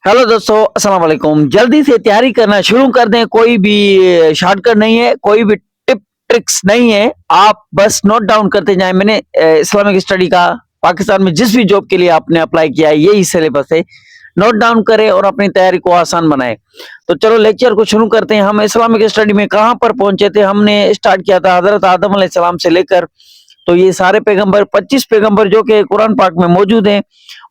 Hello दोस्तों, अस्सलाम वालेकुम। जल्दी से तैयारी करना शुरू कर दें। कोई भी शॉर्टकट नहीं है, कोई भी टिप ट्रिक्स नहीं है। आप बस नोट डाउन करते जाएं। मैंने इस्लामिक स्टडी का पाकिस्तान में जिस भी जॉब के लिए आपने अप्लाई किया है, यही सिलेबस है। नोट डाउन करें और अपनी तैयारी को आसान बनाएं। तो चलो लेक्चर को शुरू करते हैं। हम इस्लामिक स्टडी में कहाँ पर पहुंचे थे? हमने स्टार्ट किया था हजरत आदम अलैहिस्सलाम से लेकर, तो ये सारे पैगंबर 25 पैगंबर जो कि कुरान पाक में मौजूद हैं,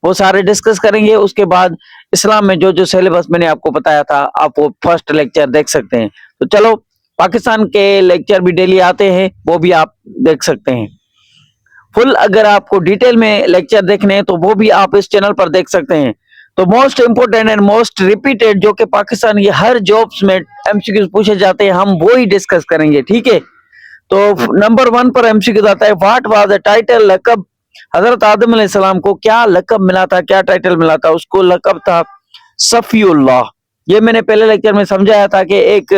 वो सारे डिस्कस करेंगे। उसके बाद इस्लाम में जो जो सिलेबस मैंने आपको बताया था, आप वो फर्स्ट लेक्चर देख सकते हैं। तो चलो, पाकिस्तान के लेक्चर भी डेली आते हैं, वो भी आप देख सकते हैं। फुल अगर आपको डिटेल में लेक्चर देखने हैं तो वो भी आप इस चैनल पर देख सकते हैं। तो most important and most repeated जो कि पाकिस्तान की हर जॉब्स में एमसीक्यूज पूछे जाते हैं, हम वो ही डिस्कस करेंगे, ठीक है। तो नंबर 1 पर एमसीक्यू आता है, व्हाट वाज द टाइटल, लकब। हजरत आदम अलैहिस्सलाम को क्या लकब मिला था, क्या टाइटल मिला था? उसको लकब था सफीउल्लाह। ये मैंने पहले लेक्चर में समझाया था कि एक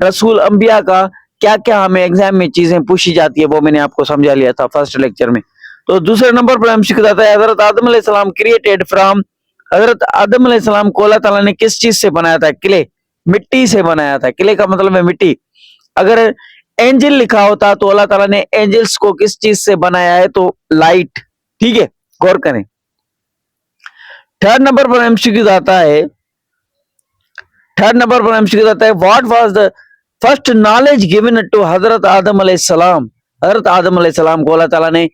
रसूल अंबिया का क्या क्या हमें एग्जाम में चीजें पूछी जाती है, वो मैंने आपको समझा लिया था फर्स्ट लेक्चर में। तो दूसरे नंबर पर एमसीक्यू आता है, हजरत आदम अलैहिस्सलाम क्रिएटेड फ्रॉम। हजरत आदम अलैहिस्सलाम को अल्लाह ताला ने किस चीज से बनाया था? क्ले, मिट्टी से बनाया था। क्ले का मतलब है मिट्टी। अगर एंजल लिखा होता तो अल्लाह ताला ने एंजल्स को किस चीज से बनाया है? तो लाइट, ठीक है, गौर करें। थर्ड नंबर पर एमसीक्यू आता है, what was the first knowledge given to Hazrat Adam अलैहिस्सलाम। हजरत आदम अलैहिस्सलाम को अल्लाह ताला ने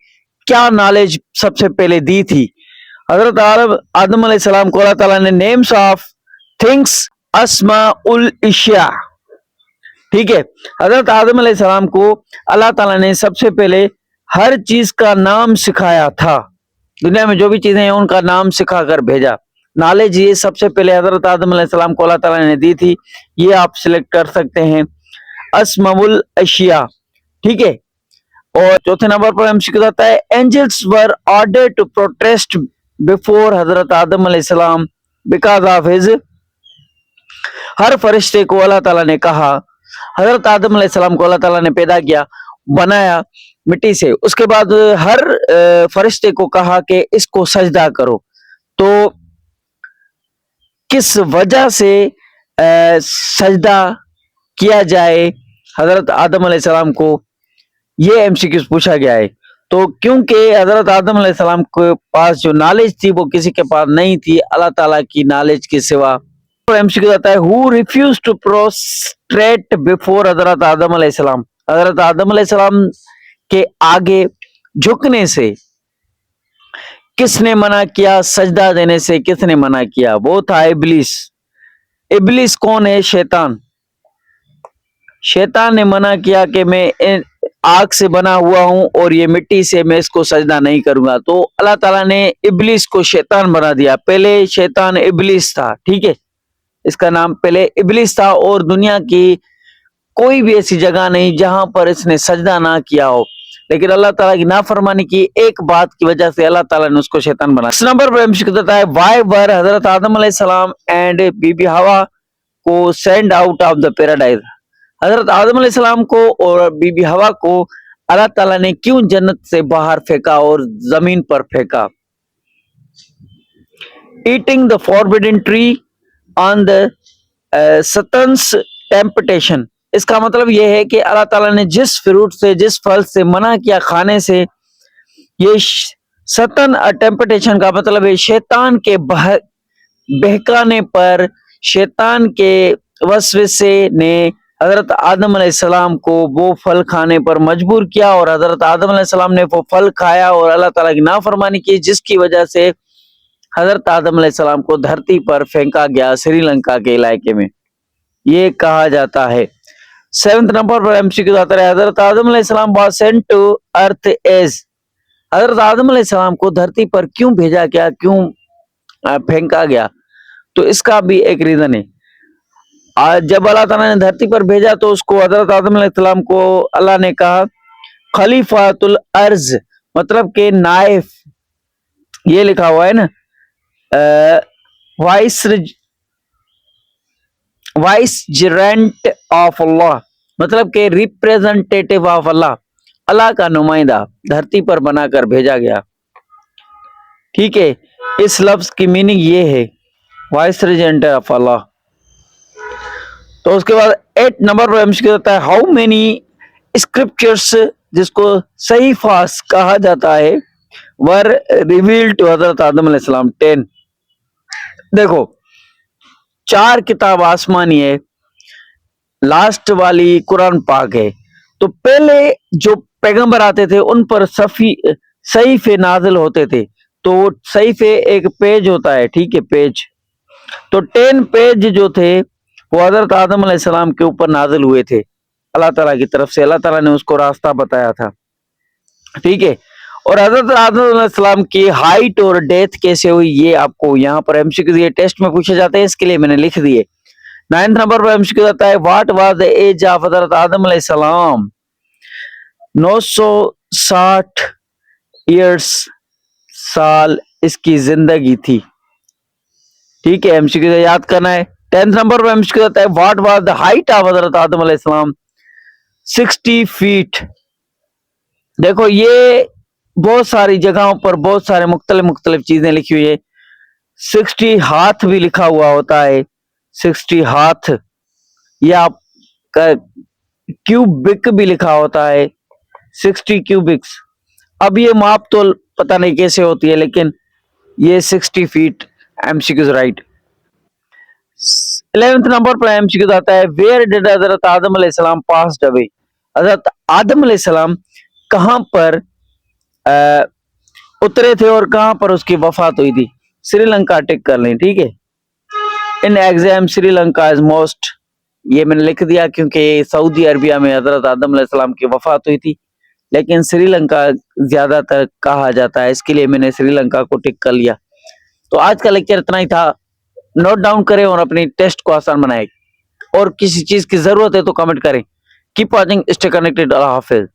क्या नॉलेज सबसे पहले दी थी? हजरत आदम अलैहिस्सलाम को अल्लाह ताला ने नेम्स ऑफ थिंग्स, अस्माउल इशिया, ठीक है। हजरत आदम अलैहिस्सलाम को अल्लाह ताला ने सबसे पहले हर चीज का नाम सिखाया था। दुनिया में जो भी चीजें हैं उनका नाम सिखा कर भेजा। नॉलेज ये सबसे पहले हजरत आदम अलैहिस्सलाम को अल्लाह ताला ने दी थी। ये आप सिलेक्ट कर सकते हैं, अस्माउल अशिया, ठीक है। और चौथे नंबर पर एमसीक्यू आता है, angels were order to protest before Hazrat Adam अलैहिस्सलाम बिकॉज ऑफ हिज। हर फरिश्ते को अल्लाह ताला ने कहा, हजरत आदम अलैहिस्सलाम को अल्लाह ताला ने पैदा किया, बनाया मिट्टी से। उसके बाद हर फरिश्ते को कहा कि इसको सजदा करो। तो किस वजह से सजदा किया जाए हजरत आदम अलैहिस्सलाम को, ये एमसीक्यू पूछा गया है। तो क्योंकि हजरत आदम अलैहिस्सलाम के पास जो नॉलेज थी वो किसी के पास नहीं थी अल्लाह ताला की नॉलेज के सिवा। एमसीक्यू आता है, who refuse to prostrate before Hazrat Adam अलैहिस्सलाम। हजरत आदम अलैहिस्सलाम के आगे झुकने से किसने मना किया? सजदा देने से किसने मना किया? वो था इब्लीस। इब्लीस कौन है? शैतान। शैतान ने मना किया कि मैं आग से बना हुआ हूं और ये मिट्टी से, मैं इसको सजदा नहीं करूंगा। तो अल्लाह ताला ने इब्लीस को शैतान बना दिया। पहले शैतान इब्लीस था, ठीक है, इसका नाम पहले इब्लीस था। और दुनिया की कोई भी ऐसी जगह नहीं जहां पर इसने सजदा ना किया हो, लेकिन अल्लाह ताला की नाफरमानी की एक बात की वजह से अल्लाह ताला ने उसको शैतान बनाया। इस नंबर पर एमसीक्यू देता है, व्हाई वर हजरत आदम अलैहिस्सलाम एंड बीबी हवा को send out of the paradise. हजरत आदम अलैहिस्सलाम को और बीबी हवा को अल्लाह ताला ने क्यों जन्नत से बाहर फेंका और जमीन पर फेंका? Eating the forbidden tree on the Satan's temptation. इसका मतलब यह है कि अल्लाह ताला ने जिस फ्रूट से, जिस फल से मना किया खाने से, ये सतन टेम्पटेशन का मतलब है शैतान के बहकाने पर, शैतान के वसवसे ने हजरत आदम अलैहिस्सलाम को वो फल खाने पर मजबूर किया और हजरत आदम अलैहिस्सलाम ने वो फल खाया और अल्लाह ताला की नाफरमानी की, जिसकी वजह से हजरत आदम अलैहिस्सलाम को धरती पर फेंका गया, श्रीलंका के इलाके में, ये कहा जाता है। 7th नंबर पर एमसीक्यू आता है, हजरत आदम अलैहिस्सलाम was sent to earth as. Hazrat Adam अलैहिस्सलाम को धरती पर क्यों भेजा गया, क्यों फेंका गया? तो इसका भी एक रीजन है। आज जब अल्लाह ताला ने धरती पर भेजा तो उसको, हजरत आदम अलैहिस्सलाम को अल्लाह ने कहा खलीफातुल अर्ज, मतलब के नाइफ, ये लिखा हुआ है ना, वाइसरेंट ऑफ अल्लाह, मतलब के रिप्रेजेंटेटिव ऑफ अल्लाह, अल्लाह का नुमाइंदा धरती पर बनाकर भेजा गया, ठीक है। इस लफ्ज की मीनिंग ये है, वाइस रेजेंट ऑफ अल्लाह। तो उसके बाद 8 नंबर पर एमसीक्यू आता है, हाउ मेनी स्क्रिप्चर्स, जिसको सही फास कहा जाता है, वर रिवील टू हजरत आदम अलैहिस्सलाम। 10। देखो 4 किताब आसमानी है, लास्ट वाली कुरान पाक है। तो पहले जो पैगंबर आते थे उन पर सहीफे नाजिल होते थे। तो सहीफे एक पेज होता है, ठीक है, पेज। तो 10 पेज जो थे वो हजरत आदम अलैहिस्सलाम के ऊपर नाजिल हुए थे अल्लाह ताला की तरफ से। अल्लाह ताला ने उसको रास्ता बताया था, ठीक है। और हजरत आदम अलैहिस्सलाम की हाइट और डेथ कैसे हुई, ये आपको यहाँ पर एमसीक्यू ये टेस्ट में पूछे जाते हैं, इसके लिए मैंने लिख दिए। 9 नंबर पर एमसीक्यू आता है, what was the age of Hazrat Adam अलैहिस्सलाम। 960 ईयर्स, साल इसकी जिंदगी थी, ठीक है। एमसीक्यू याद करना है। 10th नंबर पर एमसीक्यू आता है, what was the height of Hazrat Adam अलैहिस्सलाम। 60 फीट। देखो ये बहुत सारी जगहों पर बहुत सारे मुख्तलिफ चीजें लिखी हुई है। 60 हाथ भी लिखा हुआ होता है, 60 हाथ, या क्यूबिक भी लिखा होता है, 60 क्यूबिक्स। अब ये माप तो पता नहीं कैसे होती है, लेकिन ये 60 feet MCQ right. 11th number पर एमसीक्यू आता है, वेयर डिड हजरत आदम अलैहिस्सलाम पास्ड अवे। हजरत आदम अलैहिस्सलाम कहां पर उतरे थे और कहां पर उसकी वफात हुई थी। श्रीलंका टिक कर लें, ठीक है। In exam Sri Lanka is most, ये मैंने लिख दिया क्योंकि सऊदी अरबिया में हजरत आदम अलैहिस्सलाम की वफात हुई थी, लेकिन श्रीलंका ज्यादातर कहा जाता है, इसके लिए मैंने श्रीलंका को टिक कर लिया। तो आज का लेक्चर इतना ही था। नोट डाउन करें और अपनी टेस्ट को आसान बनाएं। और किसी चीज की जरूरत है तो कमेंट करें। Keep watching, stay connected. अल्लाह हाफिज।